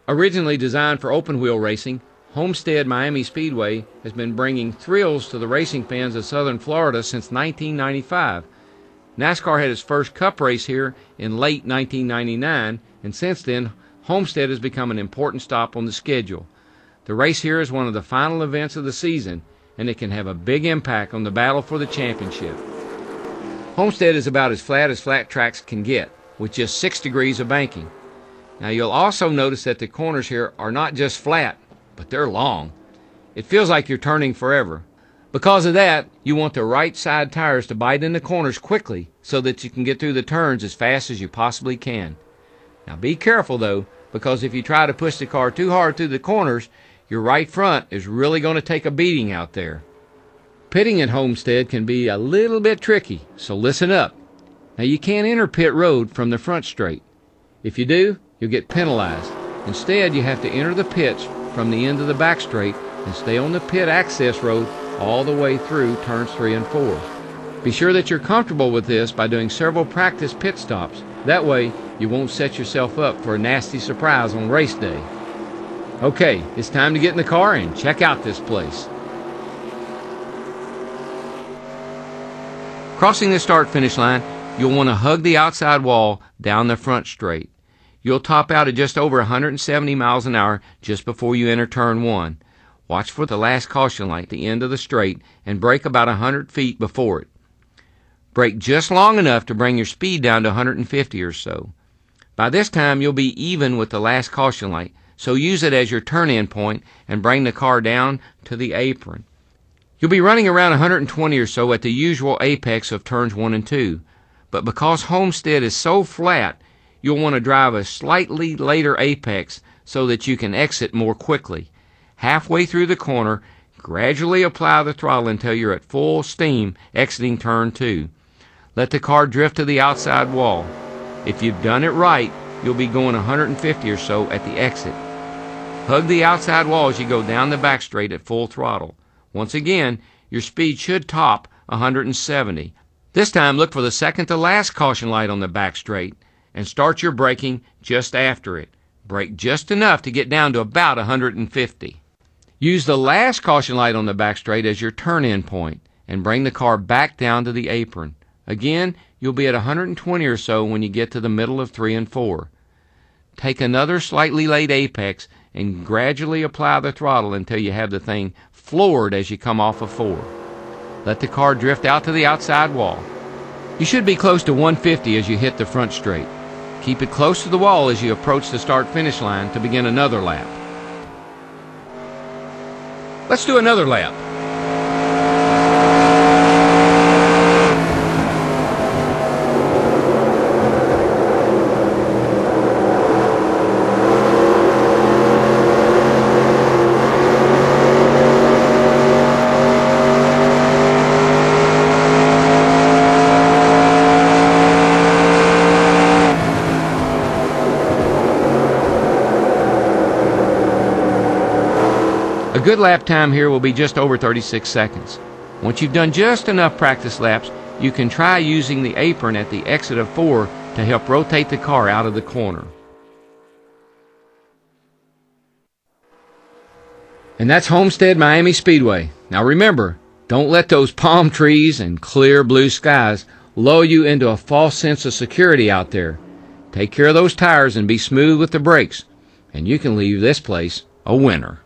Originally designed for open-wheel racing, Homestead-Miami Speedway has been bringing thrills to the racing fans of southern Florida since 1995. NASCAR had its first Cup race here in late 1999, and since then, Homestead has become an important stop on the schedule. The race here is one of the final events of the season, and it can have a big impact on the battle for the championship. Homestead is about as flat tracks can get, with just 6 degrees of banking. Now you'll also notice that the corners here are not just flat, but they're long. It feels like you're turning forever. Because of that, you want the right side tires to bite in the corners quickly so that you can get through the turns as fast as you possibly can. Now be careful though, because if you try to push the car too hard through the corners, your right front is really going to take a beating out there. Pitting at Homestead can be a little bit tricky, so listen up. Now you can't enter pit road from the front straight. If you do, you'll get penalized. Instead, you have to enter the pits from the end of the back straight and stay on the pit access road all the way through turns 3 and 4. Be sure that you're comfortable with this by doing several practice pit stops. That way, you won't set yourself up for a nasty surprise on race day. Okay, it's time to get in the car and check out this place. Crossing the start-finish line, you'll want to hug the outside wall down the front straight. You'll top out at just over 170 miles an hour just before you enter turn 1. Watch for the last caution light at the end of the straight and brake about 100 feet before it. Brake just long enough to bring your speed down to 150 or so. By this time, you'll be even with the last caution light, so use it as your turn-in point and bring the car down to the apron. You'll be running around 120 or so at the usual apex of turns 1 and 2, but because Homestead is so flat, you'll want to drive a slightly later apex so that you can exit more quickly. Halfway through the corner, gradually apply the throttle until you're at full steam exiting turn 2. Let the car drift to the outside wall. If you've done it right, you'll be going 150 or so at the exit. Hug the outside wall as you go down the back straight at full throttle. Once again, your speed should top 170. This time, look for the second to last caution light on the back straight and start your braking just after it. Brake just enough to get down to about 150. Use the last caution light on the back straight as your turn-in point and bring the car back down to the apron. Again, you'll be at 120 or so when you get to the middle of 3 and 4. Take another slightly late apex and gradually apply the throttle until you have the thing floored as you come off of 4. Let the car drift out to the outside wall. You should be close to 150 as you hit the front straight. Keep it close to the wall as you approach the start-finish line to begin another lap. Let's do another lap. A good lap time here will be just over 36 seconds. Once you've done just enough practice laps, you can try using the apron at the exit of 4 to help rotate the car out of the corner. And that's Homestead-Miami Speedway. Now remember, don't let those palm trees and clear blue skies lull you into a false sense of security out there. Take care of those tires and be smooth with the brakes, and you can leave this place a winner.